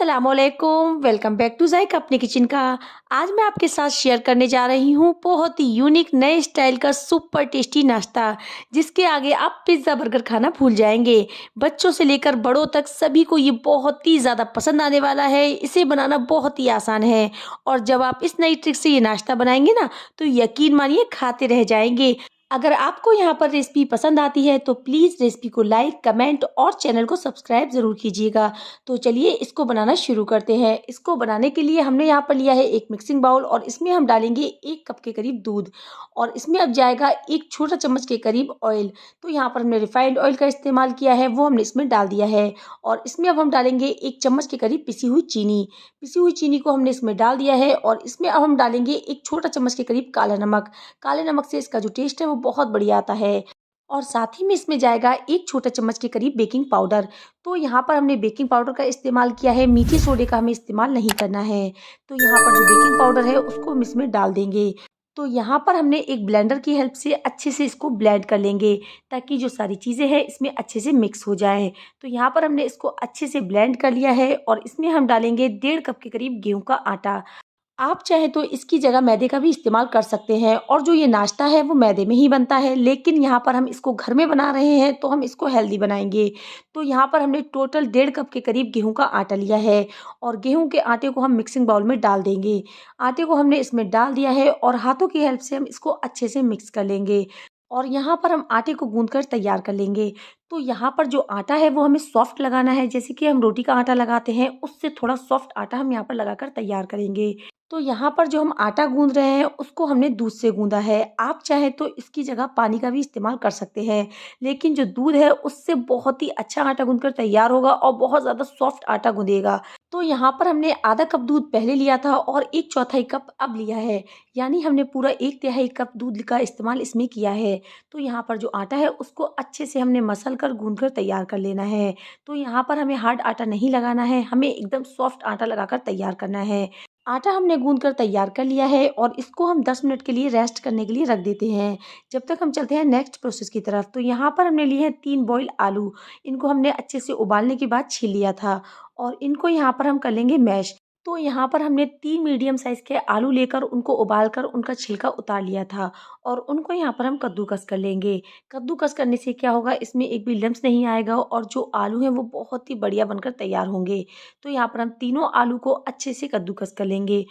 अस्सलामुअलैकुम, welcome back to ज़ायका अपने kitchen का। आज मैं आपके साथ शेयर करने जा रही हूँ बहुत ही यूनिक नए स्टाइल का सुपर टेस्टी नाश्ता, जिसके आगे आप पिज़्ज़ा बर्गर खाना भूल जाएंगे। बच्चों से लेकर बड़ों तक सभी को ये बहुत ही ज़्यादा पसंद आने वाला है। इसे बनाना बहुत ही आसान है और जब आप इस नई ट्रिक से ये नाश्ता बनाएंगे ना, तो यकीन मानिए खाते रह जाएंगे। अगर आपको यहाँ पर रेसिपी पसंद आती है तो प्लीज़ रेसिपी को लाइक, कमेंट और चैनल को सब्सक्राइब ज़रूर कीजिएगा। तो चलिए इसको बनाना शुरू करते हैं। इसको बनाने के लिए हमने यहाँ पर लिया है एक मिक्सिंग बाउल और इसमें हम डालेंगे 1 कप के करीब दूध और इसमें अब जाएगा 1 छोटा चम्मच के करीब ऑयल। तो यहाँ पर हमने रिफाइंड ऑयल का इस्तेमाल किया है, वो हमने इसमें डाल दिया है और इसमें अब हम डालेंगे 1 चम्मच के करीब पिसी हुई चीनी। पिसी हुई चीनी को हमने इसमें डाल दिया है और इसमें अब हम डालेंगे 1 छोटा चम्मच के करीब काला नमक। काले नमक से इसका जो टेस्ट है वो बहुत बढ़िया आता है और साथ ही में इसमें जाएगा 1 छोटा चम्मच के करीब बेकिंग पाउडर। तो यहाँ पर हमने बेकिंग पाउडर का इस्तेमाल किया है, मीठे सोडे का हमें इस्तेमाल नहीं करना है। तो यहाँ पर जो बेकिंग पाउडर है उसको हम इसमें डाल देंगे। तो यहाँ पर हमने एक ब्लेंडर की हेल्प से अच्छे से इसको ब्लेंड कर लेंगे ताकि जो सारी चीज़ें हैं इसमें अच्छे से मिक्स हो जाए। तो यहाँ पर हमने इसको अच्छे से ब्लेंड कर लिया है और इसमें हम डालेंगे 1.5 कप के करीब गेहूं का आटा। आप चाहे तो इसकी जगह मैदे का भी इस्तेमाल कर सकते हैं और जो ये नाश्ता है वो मैदे में ही बनता है, लेकिन यहाँ पर हम इसको घर में बना रहे हैं तो हम इसको हेल्दी बनाएंगे। तो यहाँ पर हमने टोटल 1.5 कप के करीब गेहूं का आटा लिया है और गेहूं के आटे को हम मिक्सिंग बाउल में डाल देंगे। आटे को हमने इसमें डाल दिया है और हाथों की हेल्प से हम इसको अच्छे से मिक्स कर लेंगे और यहाँ पर हम आटे को गूंद कर तैयार कर लेंगे। तो यहाँ पर जो आटा है वो हमें सॉफ्ट लगाना है, जैसे कि हम रोटी का आटा लगाते हैं उससे थोड़ा सॉफ्ट आटा हम यहाँ पर लगाकर तैयार करेंगे। तो यहाँ पर जो हम आटा गूंद रहे हैं उसको हमने दूध से गूंदा है। आप चाहे तो इसकी जगह पानी का भी इस्तेमाल कर सकते हैं, लेकिन जो दूध है उससे बहुत ही अच्छा आटा गूंद कर तैयार होगा और बहुत ज़्यादा सॉफ्ट आटा गूंदेगा। तो यहाँ पर हमने आधा कप दूध पहले लिया था और 1/4 कप अब लिया है, यानी हमने पूरा 1/3 कप दूध का इस्तेमाल इसमें किया है। तो यहाँ पर जो आटा है उसको अच्छे से हमने मसल कर गूंद कर तैयार कर लेना है। तो यहाँ पर हमें हार्ड आटा नहीं लगाना है, हमें एकदम सॉफ्ट आटा लगाकर तैयार करना है। आटा हमने गूंद कर तैयार कर लिया है और इसको हम 10 मिनट के लिए रेस्ट करने के लिए रख देते हैं, जब तक हम चलते हैं नेक्स्ट प्रोसेस की तरफ। तो यहाँ पर हमने लिए हैं 3 बॉयल आलू। इनको हमने अच्छे से उबालने के बाद छील लिया था और इनको यहाँ पर हम कर लेंगे मैश। तो यहाँ पर हमने 3 मीडियम साइज़ के आलू लेकर उनको उबाल कर उनका छिलका उतार लिया था और उनको यहाँ पर हम कद्दूकस कर लेंगे। कद्दूकस करने से क्या होगा, इसमें एक भी लम्स नहीं आएगा और जो आलू हैं वो बहुत ही बढ़िया बनकर तैयार होंगे। तो यहाँ पर हम तीनों आलू को अच्छे से कद्दूकस कर लेंगे।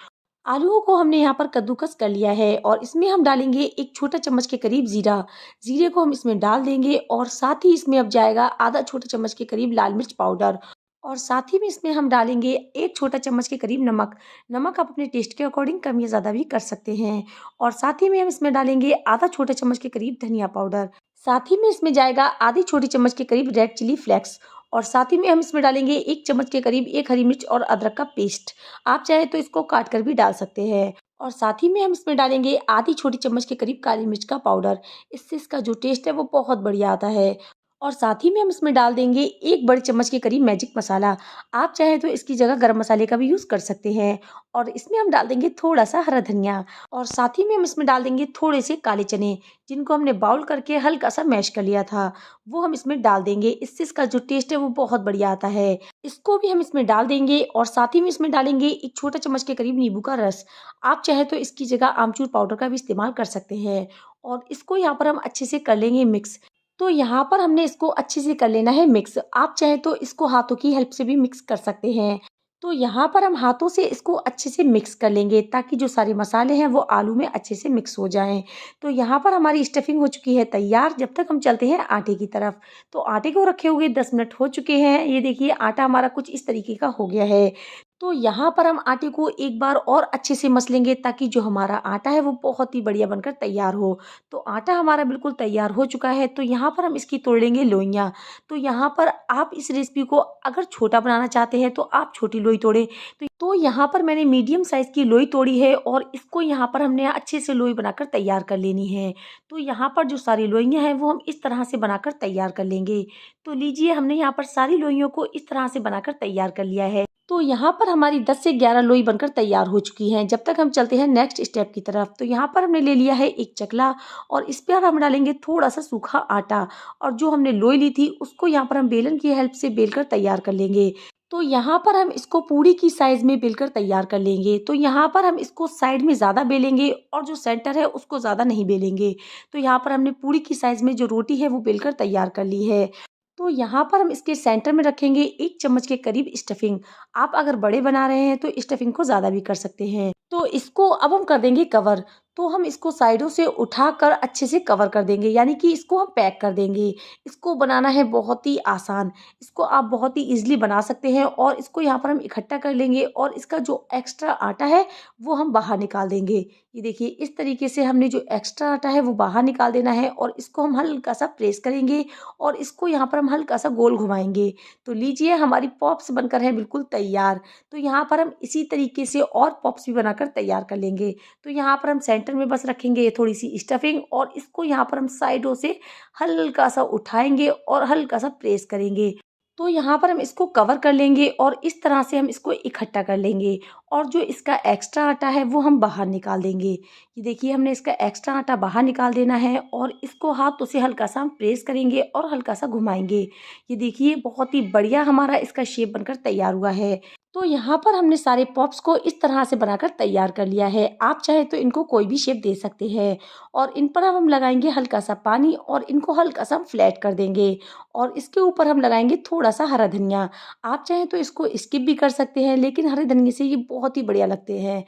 आलूओं को हमने यहाँ पर कद्दूकस कर लिया है और इसमें हम डालेंगे 1 छोटा चम्मच के करीब जीरा। जीरे को हम इसमें डाल देंगे और साथ ही इसमें अब जाएगा आधा छोटा चम्मच के करीब लाल मिर्च पाउडर और साथ ही में इसमें हम डालेंगे 1 छोटा चम्मच के करीब नमक। नमक आप अपने टेस्ट के अकॉर्डिंग कम या ज़्यादा भी कर सकते हैं और साथ ही में हम इसमें डालेंगे आधा छोटा चम्मच के करीब धनिया पाउडर। साथ ही में इसमें जाएगा आधी छोटी चम्मच के करीब रेड चिली फ्लेक्स और साथ ही में हम इसमें डालेंगे 1 चम्मच के करीब 1 हरी मिर्च और अदरक का पेस्ट। आप चाहे तो इसको काट कर भी डाल सकते हैं और साथ ही में हम इसमें डालेंगे आधी छोटी चम्मच के करीब काली मिर्च का पाउडर। इससे इसका जो टेस्ट है वो बहुत बढ़िया आता है और साथ ही में हम इसमें डाल देंगे 1 बड़ी चम्मच के करीब मैजिक मसाला। आप चाहे तो इसकी जगह गरम मसाले का भी यूज़ कर सकते हैं और इसमें हम डाल देंगे थोड़ा सा हरा धनिया और साथ ही में हम इसमें डाल देंगे थोड़े से काले चने, जिनको हमने बाउल करके हल्का सा मैश कर लिया था, वो हम इसमें डाल देंगे। इससे इसका जो टेस्ट है वो बहुत बढ़िया आता है। इसको भी हम इसमें डाल देंगे और साथ ही में इसमें डालेंगे 1 छोटा चम्मच के करीब नींबू का रस। आप चाहे तो इसकी जगह आमचूर पाउडर का भी इस्तेमाल कर सकते हैं और इसको यहाँ पर हम अच्छे से कर लेंगे मिक्स। तो यहाँ पर हमने इसको अच्छे से कर लेना है मिक्स। आप चाहे तो इसको हाथों की हेल्प से भी मिक्स कर सकते हैं। तो यहाँ पर हम हाथों से इसको अच्छे से मिक्स कर लेंगे ताकि जो सारे मसाले हैं वो आलू में अच्छे से मिक्स हो जाएं। तो यहाँ पर हमारी स्टफिंग हो चुकी है तैयार। जब तक हम चलते हैं आटे की तरफ। तो आटे को रखे हुए 10 मिनट हो चुके हैं। ये देखिए आटा हमारा कुछ इस तरीके का हो गया है। तो यहाँ पर हम आटे को एक बार और अच्छे से मस लेंगे ताकि जो हमारा आटा है वो बहुत ही बढ़िया बनकर तैयार हो। तो आटा हमारा बिल्कुल तैयार हो चुका है। तो यहाँ पर हम इसकी तोड़ लेंगे लोइयाँ। तो यहाँ पर आप इस रेसिपी को अगर छोटा बनाना चाहते हैं तो आप छोटी लोई तोड़ें। तो यहाँ पर मैंने मीडियम साइज़ की लोई तोड़ी है और इसको यहाँ पर हमने अच्छे से लोई बनाकर तैयार कर लेनी है। तो यहाँ पर जो सारी लोइयाँ हैं वो हम इस तरह से बनाकर तैयार कर लेंगे। तो लीजिए हमने यहाँ पर सारी लोइयों को इस तरह से बनाकर तैयार कर लिया है। तो यहाँ पर हमारी 10 से 11 लोई बनकर तैयार हो चुकी हैं। जब तक हम चलते हैं नेक्स्ट स्टेप की तरफ। तो यहाँ पर हमने ले लिया है एक चकला और इस पर हम डालेंगे थोड़ा सा सूखा आटा और जो हमने लोई ली थी उसको यहाँ पर हम बेलन की हेल्प से बेल कर तैयार कर लेंगे। तो यहाँ पर हम इसको पूड़ी की साइज़ में बेलकर तैयार कर लेंगे। तो यहाँ पर हम इसको साइड में ज़्यादा बेलेंगे और जो सेंटर है उसको ज़्यादा नहीं बेलेंगे। तो यहाँ पर हमने पूड़ी की साइज़ में जो रोटी है वो बेलकर तैयार कर ली है। तो यहाँ पर हम इसके सेंटर में रखेंगे 1 चम्मच के करीब स्टफिंग। आप अगर बड़े बना रहे हैं तो स्टफिंग को ज़्यादा भी कर सकते हैं। तो इसको अब हम कर देंगे कवर। तो हम इसको साइडों से उठाकर अच्छे से कवर कर देंगे, यानी कि इसको हम पैक कर देंगे। इसको बनाना है बहुत ही आसान। इसको आप बहुत ही ईज़िली बना सकते हैं और इसको यहाँ पर हम इकट्ठा कर लेंगे और इसका जो एक्स्ट्रा आटा है वो हम बाहर निकाल देंगे। ये देखिए इस तरीके से हमने जो एक्स्ट्रा आटा है वो बाहर निकाल देना है और इसको हम हल्का-सा प्रेस करेंगे और इसको यहाँ पर हम हल्का-सा गोल घुमाएँगे। तो लीजिए हमारी पॉप्स बनकर है बिल्कुल तैयार। तो यहाँ पर हम इसी तरीके से और पॉप्स भी बनाकर तैयार कर लेंगे। तो यहाँ पर हम सेंटर में बस रखेंगे थोड़ी-सी स्टफिंग और इसको यहाँ पर हम साइडों से हल्का-सा उठाएँगे और हल्का-सा प्रेस करेंगे। तो यहाँ पर हम इसको कवर कर लेंगे और इस तरह से हम इसको इकट्ठा कर लेंगे और जो इसका एक्स्ट्रा आटा है वो हम बाहर निकाल देंगे। ये देखिए हमने इसका एक्स्ट्रा आटा बाहर निकाल देना है और इसको हाथों से हल्का-सा हम प्रेस करेंगे और हल्का-सा घुमाएँगे। ये देखिए बहुत ही बढ़िया हमारा इसका शेप बनकर तैयार हुआ है। तो यहाँ पर हमने सारे पॉप्स को इस तरह से बनाकर तैयार कर लिया है। आप चाहे तो इनको कोई भी शेप दे सकते हैं और इन पर अब हम लगाएँगे हल्का-सा पानी और इनको हल्का-सा हम फ्लैट कर देंगे और इसके ऊपर हम लगाएँगे थोड़ा-सा हरा धनिया। आप चाहें तो इसको स्किप भी कर सकते हैं, लेकिन हरे धनिये से ये बहुत ही बढ़िया लगते हैं।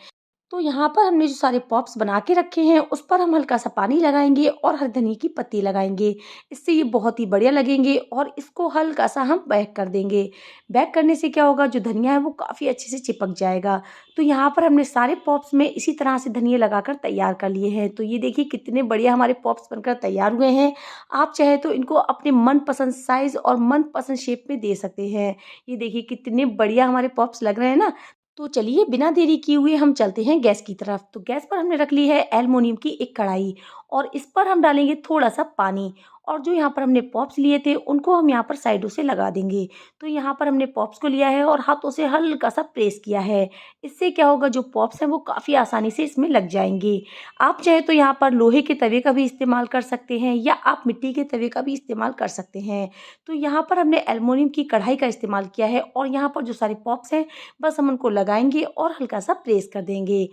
तो यहाँ पर हमने जो सारे पॉप्स बना के रखे हैं उस पर हम हल्का-सा पानी लगाएँगे और हरे धनिये की पत्ती लगाएँगे। इससे ये बहुत ही बढ़िया लगेंगे और इसको हल्का-सा हम बेक कर देंगे। बेक करने से क्या होगा, जो धनिया है वो काफ़ी अच्छे से चिपक जाएगा। तो यहाँ पर हमने सारे पॉप्स में इसी तरह से धनिये लगाकर तैयार कर लिए हैं। तो ये देखिए कितने बढ़िया हमारे पॉप्स बनकर तैयार हुए हैं। आप चाहे तो इनको अपने मनपसंद साइज़ और मनपसंद शेप में दे सकते हैं। ये देखिए कितने बढ़िया हमारे पॉप्स लग रहे हैं ना। तो चलिए बिना देरी किए हुए हम चलते हैं गैस की तरफ। तो गैस पर हमने रख ली है एल्युमिनियम की एक कढ़ाई और इस पर हम डालेंगे थोड़ा-सा पानी और जो यहाँ पर हमने पॉप्स लिए थे उनको हम यहाँ पर साइडों से लगा देंगे। तो यहाँ पर हमने पॉप्स को लिया है और हाथों से हल्का-सा प्रेस किया है। इससे क्या होगा, जो पॉप्स हैं वो काफ़ी आसानी से इसमें लग जाएँगे। आप चाहे तो यहाँ पर लोहे के तवे का भी इस्तेमाल कर सकते हैं या आप मिट्टी के तवे का भी इस्तेमाल कर सकते हैं। तो यहाँ पर हमने एल्युमिनियम की कढ़ाई का इस्तेमाल किया है और यहाँ पर जो सारे पॉप्स हैं बस हम उनको लगाएँगे और हल्का-सा प्रेस कर देंगे।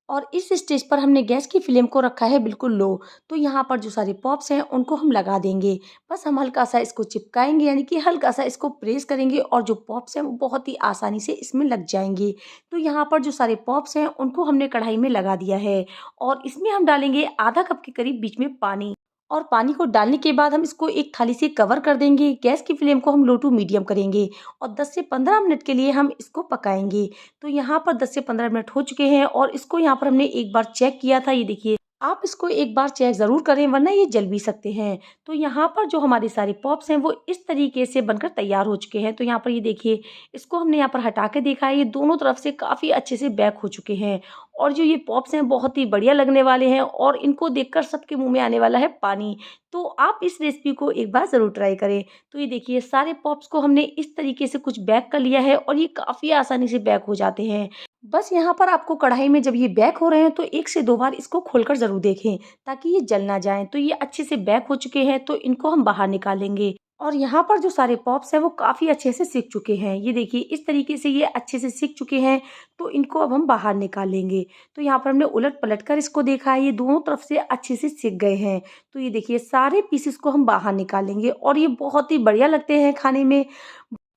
और इस स्टेज पर हमने गैस की फ्लेम को रखा है बिल्कुल लो। तो यहाँ पर जो सारे पॉप्स हैं उनको हम लगा देंगे। बस हम हल्का-सा इसको चिपकाएँगे, यानी कि हल्का-सा इसको प्रेस करेंगे और जो पॉप्स हैं वो बहुत ही आसानी से इसमें लग जाएँगे। तो यहाँ पर जो सारे पॉप्स हैं उनको हमने कढ़ाई में लगा दिया है और इसमें हम डालेंगे आधा कप के करीब बीच में पानी। और पानी को डालने के बाद हम इसको एक थाली से कवर कर देंगे। गैस की फ्लेम को हम लो टू मीडियम करेंगे और 10 से 15 मिनट के लिए हम इसको पकाएँगे। तो यहाँ पर 10 से 15 मिनट हो चुके हैं और इसको यहाँ पर हमने एक बार चेक किया था। ये देखिए आप इसको एक बार चेक ज़रूर करें, वरना ये जल भी सकते हैं। तो यहाँ पर जो हमारे सारे पॉप्स हैं वो इस तरीके से बनकर तैयार हो चुके हैं। तो यहाँ पर ये देखिए इसको हमने यहाँ पर हटा के देखा है, ये दोनों तरफ से काफ़ी अच्छे से बेक हो चुके हैं और जो ये पॉप्स हैं बहुत ही बढ़िया लगने वाले हैं और इनको देखकर सबके मुँह में आने वाला है पानी। तो आप इस रेसिपी को एक बार ज़रूर ट्राई करें। तो ये देखिए सारे पॉप्स को हमने इस तरीके से कुछ बेक कर लिया है और ये काफ़ी आसानी से बेक हो जाते हैं। बस यहाँ पर आपको कढ़ाई में जब ये बेक हो रहे हैं तो 1 से 2 बार इसको खोलकर ज़रूर देखें, ताकि ये जल ना जाएँ। तो ये अच्छे से बेक हो चुके हैं, तो इनको हम बाहर निकालेंगे। और यहाँ पर जो सारे पॉप्स हैं वो काफ़ी अच्छे से सिक चुके हैं। ये देखिए इस तरीके से ये अच्छे से सिक चुके हैं, तो इनको अब हम बाहर निकालेंगे। तो यहाँ पर हमने उलट-पलट कर इसको देखा है, ये दोनों तरफ से अच्छे से सिक गए हैं। तो ये देखिए सारे पीसेस को हम बाहर निकालेंगे और ये बहुत ही बढ़िया लगते हैं खाने में।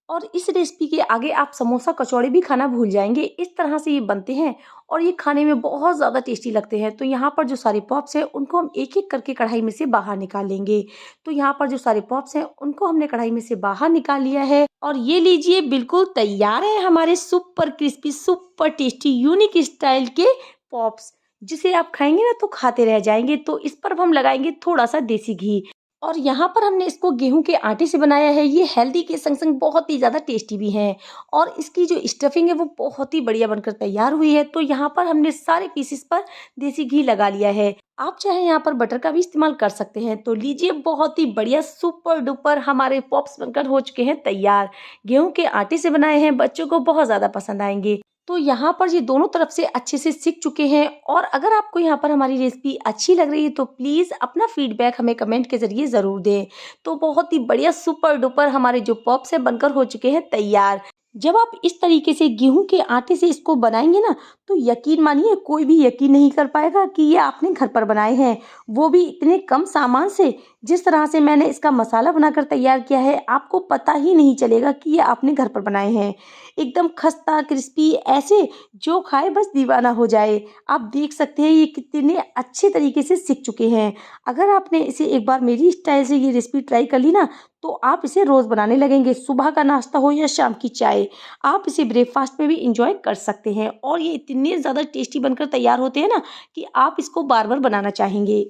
और इस रेसिपी के आगे आप समोसा कचौड़ी भी खाना भूल जाएँगे। इस तरह से ये बनते हैं और ये खाने में बहुत ज़्यादा टेस्टी लगते हैं। तो यहाँ पर जो सारे पॉप्स हैं उनको हम एक-एक करके कढ़ाई में से बाहर निकाल लेंगे। तो यहाँ पर जो सारे पॉप्स हैं उनको हमने कढ़ाई में से बाहर निकाल लिया है और ये लीजिए बिल्कुल तैयार है हमारे super crispy, super tasty, unique style के पॉप्स, जिसे आप खाएँगे ना तो खाते रह जाएँगे। तो इस पर अब हम लगाएँगे थोड़ा-सा देसी घी और यहाँ पर हमने इसको गेहूं के आटे से बनाया है। ये हेल्दी के संग-संग बहुत ही ज़्यादा टेस्टी भी है और इसकी जो स्टफिंग है वो बहुत ही बढ़िया बनकर तैयार हुई है। तो यहाँ पर हमने सारे पीसेस पर देसी घी लगा लिया है। आप चाहे यहाँ पर बटर का भी इस्तेमाल कर सकते हैं। तो लीजिए बहुत ही बढ़िया सुपर डुपर हमारे पॉप्स बनकर हो चुके हैं तैयार। गेहूं के आटे से बनाए हैं, बच्चों को बहुत ज़्यादा पसंद आएंगे। तो यहाँ पर ये दोनों तरफ से अच्छे से सिक चुके हैं और अगर आपको यहाँ पर हमारी रेसिपी अच्छी लग रही है तो प्लीज़ अपना फीडबैक हमें कमेंट के ज़रिए ज़रूर दें। तो बहुत ही बढ़िया सुपर डुपर हमारे जो पॉप्स हैं बनकर हो चुके हैं तैयार। जब आप इस तरीके से गेहूं के आटे से इसको बनाएंगे ना, तो यकीन मानिए कोई भी यकीन नहीं कर पाएगा कि ये आपने घर पर बनाए हैं, वो भी इतने कम सामान से। जिस तरह से मैंने इसका मसाला बनाकर तैयार किया है, आपको पता ही नहीं चलेगा कि ये आपने घर पर बनाए हैं। एकदम खस्ता क्रिस्पी ऐसे, जो खाए बस दीवाना हो जाए। आप देख सकते हैं ये कितने अच्छे तरीके से सिक चुके हैं। अगर आपने इसे एक बार मेरी स्टाइल से ये रेसिपी ट्राई कर ली ना, तो आप इसे रोज़ बनाने लगेंगे, सुबह का नाश्ता हो या शाम की चाय। आप इसे ब्रेकफास्ट में भी इंजॉय कर सकते हैं और ये इतने ज़्यादा टेस्टी बनकर तैयार होते हैं ना कि आप इसको बार बार बनाना चाहेंगे।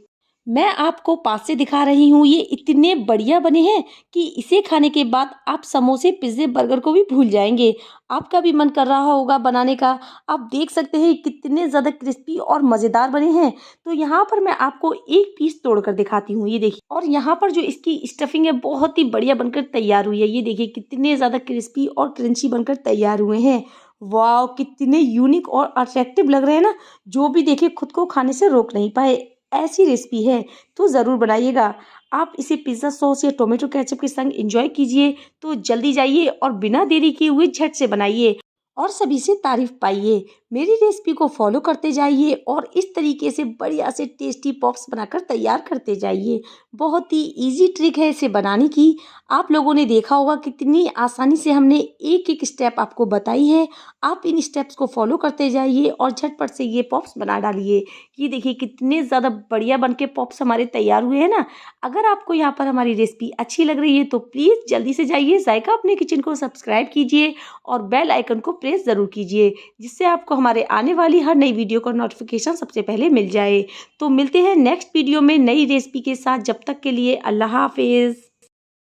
मैं आपको पास से दिखा रही हूँ, ये इतने बढ़िया बने हैं कि इसे खाने के बाद आप समोसे पिज्ज़े बर्गर को भी भूल जाएंगे। आपका भी मन कर रहा होगा बनाने का। आप देख सकते हैं कितने ज़्यादा क्रिस्पी और मज़ेदार बने हैं। तो यहाँ पर मैं आपको एक पीस तोड़ कर दिखाती हूँ, ये देखिए। और यहाँ पर जो इसकी स्टफिंग है बहुत ही बढ़िया बनकर तैयार हुई है। ये देखिए कितने ज़्यादा क्रिस्पी और क्रंची बनकर तैयार हुए हैं। वाह, कितने यूनिक और अट्रैक्टिव लग रहे हैं ना, जो भी देखे खुद को खाने से रोक नहीं पाए। ऐसी रेसिपी है तो ज़रूर बनाइएगा। आप इसे पिज़्ज़ा सॉस या टोमेटो केचप के संग एंजॉय कीजिए। तो जल्दी जाइए और बिना देरी किए हुए झट से बनाइए और सभी से तारीफ पाइए। मेरी रेसिपी को फॉलो करते जाइए और इस तरीके से बढ़िया से टेस्टी पॉप्स बनाकर तैयार करते जाइए। बहुत ही इजी ट्रिक है इसे बनाने की। आप लोगों ने देखा होगा कितनी आसानी से हमने एक एक स्टेप आपको बताई है। आप इन स्टेप्स को फॉलो करते जाइए और झटपट से ये पॉप्स बना डालिए। ये देखिए कितने ज़्यादा बढ़िया बन के पॉप्स हमारे तैयार हुए हैं ना। अगर आपको यहाँ पर हमारी रेसिपी अच्छी लग रही है तो प्लीज़ जल्दी से जाइए जायका अपने किचन को सब्सक्राइब कीजिए और बेल आइकन को प्रेस ज़रूर कीजिए, जिससे आपको हमारे आने वाली हर नई वीडियो का नोटिफिकेशन सबसे पहले मिल जाए। तो मिलते हैं नेक्स्ट वीडियो में नई रेसिपी के साथ। जब तक के लिए अल्लाह हाफिज़।